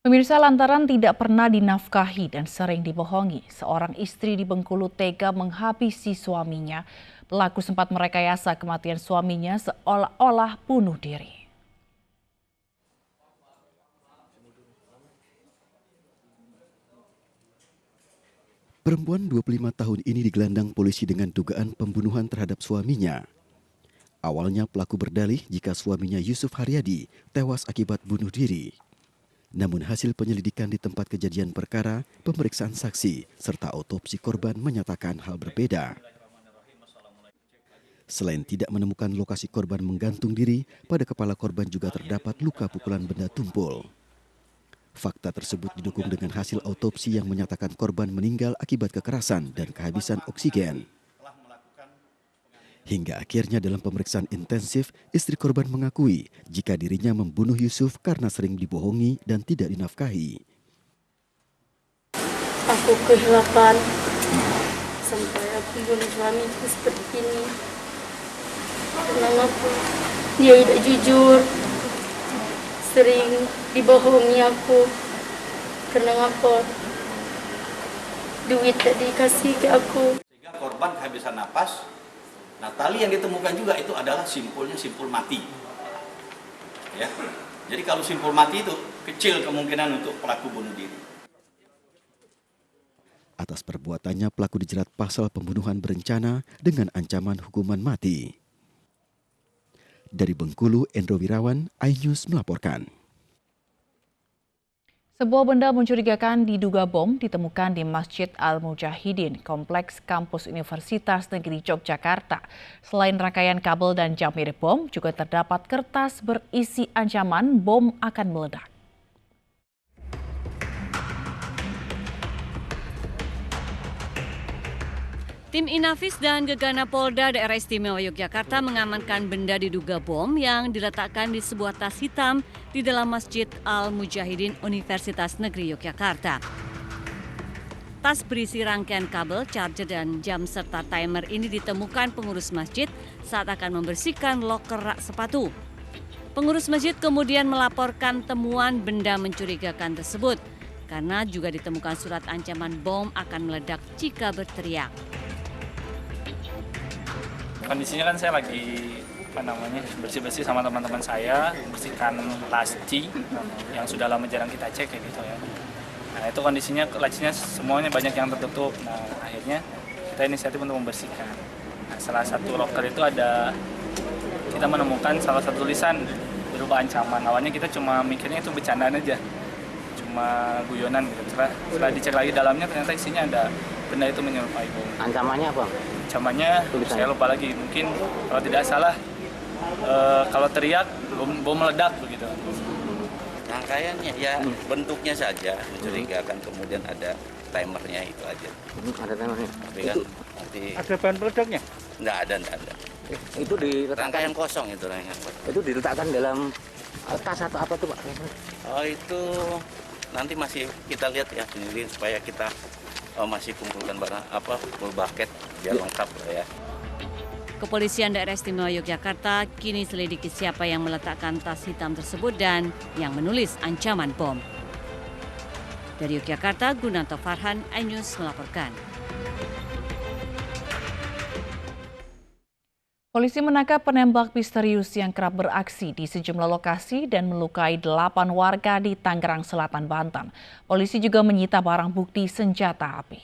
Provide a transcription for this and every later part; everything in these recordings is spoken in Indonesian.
Pemirsa, lantaran tidak pernah dinafkahi dan sering dibohongi, seorang istri di Bengkulu tega menghabisi suaminya. Pelaku sempat merekayasa kematian suaminya seolah-olah bunuh diri. Perempuan 25 tahun ini digelandang polisi dengan dugaan pembunuhan terhadap suaminya. Awalnya pelaku berdalih jika suaminya Yusuf Haryadi tewas akibat bunuh diri. Namun hasil penyelidikan di tempat kejadian perkara, pemeriksaan saksi, serta otopsi korban menyatakan hal berbeda. Selain tidak menemukan lokasi korban menggantung diri, pada kepala korban juga terdapat luka pukulan benda tumpul. Fakta tersebut didukung dengan hasil autopsi yang menyatakan korban meninggal akibat kekerasan dan kehabisan oksigen. Hingga akhirnya dalam pemeriksaan intensif, istri korban mengakui jika dirinya membunuh Yusuf karena sering dibohongi dan tidak dinafkahi. Aku kehilangan sampai aku bunuh suamiku seperti ini. Karena dia tidak jujur, sering dibohongi aku. Karena duit tak dikasih ke aku. Sehingga korban kehabisan napas. Nah, tali yang ditemukan juga itu adalah simpul mati. Ya. Jadi kalau simpul mati itu kecil kemungkinan untuk pelaku bunuh diri. Atas perbuatannya pelaku dijerat pasal pembunuhan berencana dengan ancaman hukuman mati. Dari Bengkulu, Endro Wirawan, iNews melaporkan. Sebuah benda mencurigakan diduga bom ditemukan di Masjid Al-Mujahidin, Kompleks Kampus Universitas Negeri Yogyakarta. Selain rangkaian kabel dan jam mirip bom, juga terdapat kertas berisi ancaman bom akan meledak. Tim Inafis dan Gegana Polda Daerah Istimewa Yogyakarta mengamankan benda diduga bom yang diletakkan di sebuah tas hitam di dalam Masjid Al-Mujahidin Universitas Negeri Yogyakarta. Tas berisi rangkaian kabel, charger, dan jam serta timer ini ditemukan pengurus masjid saat akan membersihkan loker rak sepatu. Pengurus masjid kemudian melaporkan temuan benda mencurigakan tersebut karena juga ditemukan surat ancaman bom akan meledak jika berteriak. Kondisinya kan saya lagi bersih-bersih sama teman-teman saya, bersihkan laci yang sudah lama jarang kita cek kayak gitu ya. Nah itu kondisinya lacinya semuanya banyak yang tertutup. Nah akhirnya kita inisiatif untuk membersihkan. Nah, salah satu loker itu kita menemukan salah satu tulisan berupa ancaman. Awalnya kita cuma mikirnya itu bercandaan aja, cuma guyonan gitu. Setelah dicek lagi dalamnya ternyata isinya ada benda itu menyerupai bom. Ancamannya apa? Ancamannya saya lupa lagi, mungkin kalau tidak salah kalau teriak bom meledak begitu. Rangkaiannya ya bentuknya saja mencurigakan, kemudian ada timernya itu aja. Ada timernya. Tapi kan nanti Ada bahan peledaknya? Enggak ada. Itu diletakkan, Rangkaian kosong itu rangkaian kosong. itu diletakkan dalam tas atau apa tuh Pak? Oh itu nanti masih kita lihat ya sendiri supaya kita masih kumpulkan barang full bucket biar lengkap lah ya. Kepolisian Daerah Istimewa Yogyakarta kini selidiki siapa yang meletakkan tas hitam tersebut dan yang menulis ancaman bom. Dari Yogyakarta, Gunanto Farhan, iNews melaporkan. Polisi menangkap penembak misterius yang kerap beraksi di sejumlah lokasi dan melukai 8 warga di Tangerang Selatan, Banten. Polisi juga menyita barang bukti senjata api.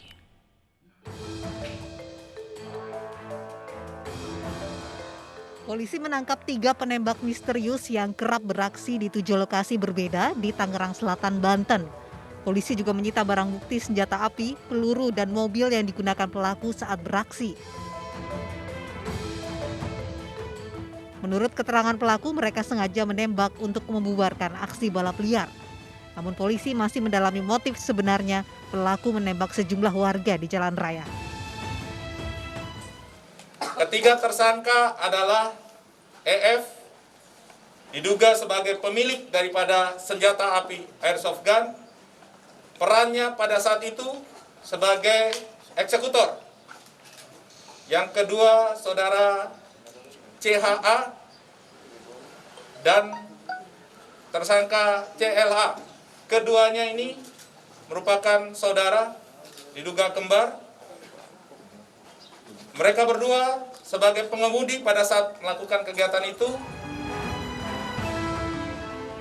Polisi menangkap 3 penembak misterius yang kerap beraksi di 7 lokasi berbeda di Tangerang Selatan, Banten. Polisi juga menyita barang bukti senjata api, peluru, dan mobil yang digunakan pelaku saat beraksi. Menurut keterangan pelaku, mereka sengaja menembak untuk membubarkan aksi balap liar. Namun polisi masih mendalami motif sebenarnya pelaku menembak sejumlah warga di jalan raya. Ketiga tersangka adalah EF, diduga sebagai pemilik daripada senjata api airsoft gun. Perannya pada saat itu sebagai eksekutor. Yang kedua, saudara CHA dan tersangka CLA keduanya ini merupakan saudara, diduga kembar. Mereka berdua sebagai pengemudi pada saat melakukan kegiatan itu.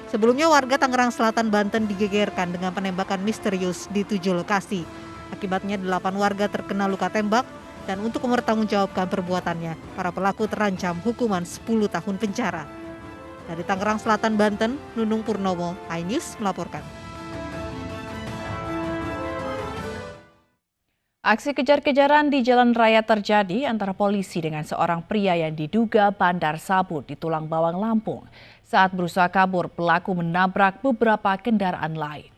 Sebelumnya warga Tangerang Selatan, Banten digegerkan dengan penembakan misterius di 7 lokasi. Akibatnya 8 warga terkena luka tembak dan untuk mempertanggungjawabkan perbuatannya, para pelaku terancam hukuman 10 tahun penjara. Dari Tangerang Selatan, Banten, Nunung Purnomo, iNews melaporkan. Aksi kejar-kejaran di jalan raya terjadi antara polisi dengan seorang pria yang diduga bandar sabu di Tulang Bawang, Lampung. Saat berusaha kabur, pelaku menabrak beberapa kendaraan lain.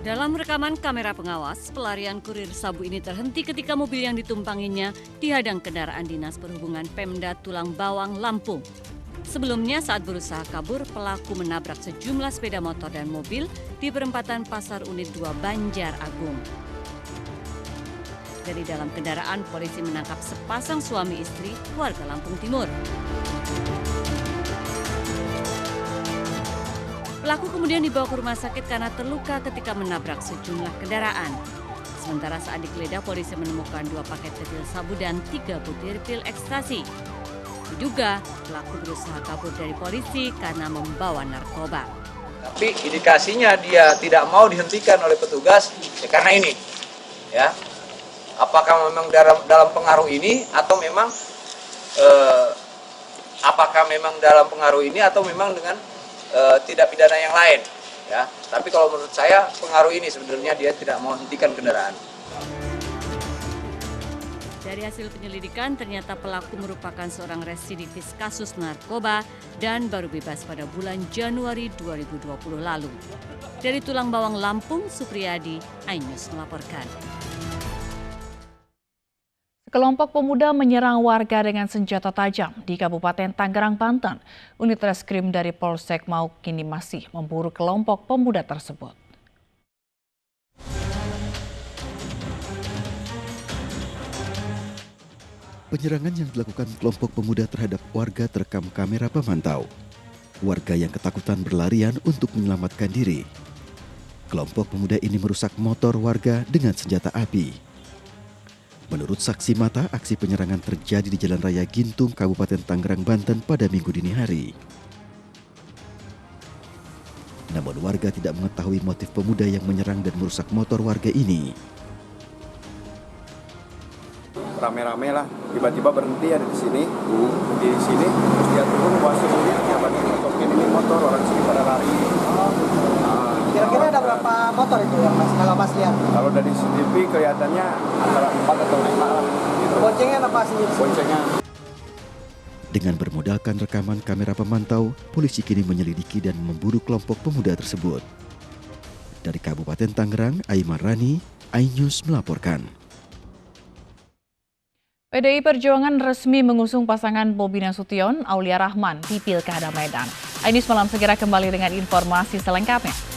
Dalam rekaman kamera pengawas, pelarian kurir sabu ini terhenti ketika mobil yang ditumpanginya dihadang kendaraan Dinas Perhubungan Pemda Tulang Bawang, Lampung. Sebelumnya saat berusaha kabur, pelaku menabrak sejumlah sepeda motor dan mobil di perempatan Pasar Unit 2 Banjar Agung. Dari dalam kendaraan, polisi menangkap sepasang suami istri warga Lampung Timur. Pelaku kemudian dibawa ke rumah sakit karena terluka ketika menabrak sejumlah kendaraan. Sementara saat digeledah, polisi menemukan 2 paket kecil sabu dan 3 butir pil ekstasi. Diduga pelaku berusaha kabur dari polisi karena membawa narkoba. Tapi indikasinya dia tidak mau dihentikan oleh petugas ya karena ini, ya. Apakah memang dalam pengaruh ini atau memang dalam pengaruh ini atau memang dengan tidak pidana yang lain, ya. Tapi kalau menurut saya pengaruh ini sebenarnya dia tidak mau hentikan kendaraan. Dari hasil penyelidikan, ternyata pelaku merupakan seorang residivis kasus narkoba dan baru bebas pada bulan Januari 2020 lalu. Dari Tulang Bawang, Lampung, Supriyadi, iNews melaporkan. Sekelompok pemuda menyerang warga dengan senjata tajam di Kabupaten Tangerang, Banten. Unit reskrim dari Polsek Mauk kini masih memburu kelompok pemuda tersebut. Penyerangan yang dilakukan kelompok pemuda terhadap warga terekam kamera pemantau. Warga yang ketakutan berlarian untuk menyelamatkan diri. Kelompok pemuda ini merusak motor warga dengan senjata api. Menurut saksi mata, aksi penyerangan terjadi di Jalan Raya Gintung, Kabupaten Tangerang, Banten pada Minggu dini hari. Namun warga tidak mengetahui motif pemuda yang menyerang dan merusak motor warga ini. Rame-rame lah, tiba-tiba berhenti ada di sini, terus dia turun bawa sendiri, ternyata masukin ini motor, orang sini pada lari. Kira-kira ada berapa motor itu yang mas, kalau mas lihat? Kalau dari CCTV kelihatannya antara 4 atau 5 lah. Gitu. Boncengnya apa sih? Boncengnya. Dengan bermodalkan rekaman kamera pemantau, polisi kini menyelidiki dan memburu kelompok pemuda tersebut. Dari Kabupaten Tangerang, Aiman Rani, iNews melaporkan. PDI Perjuangan resmi mengusung pasangan Bobi Nasution, Aulia Rahman di Pilkada Medan. iNews Malam segera kembali dengan informasi selengkapnya.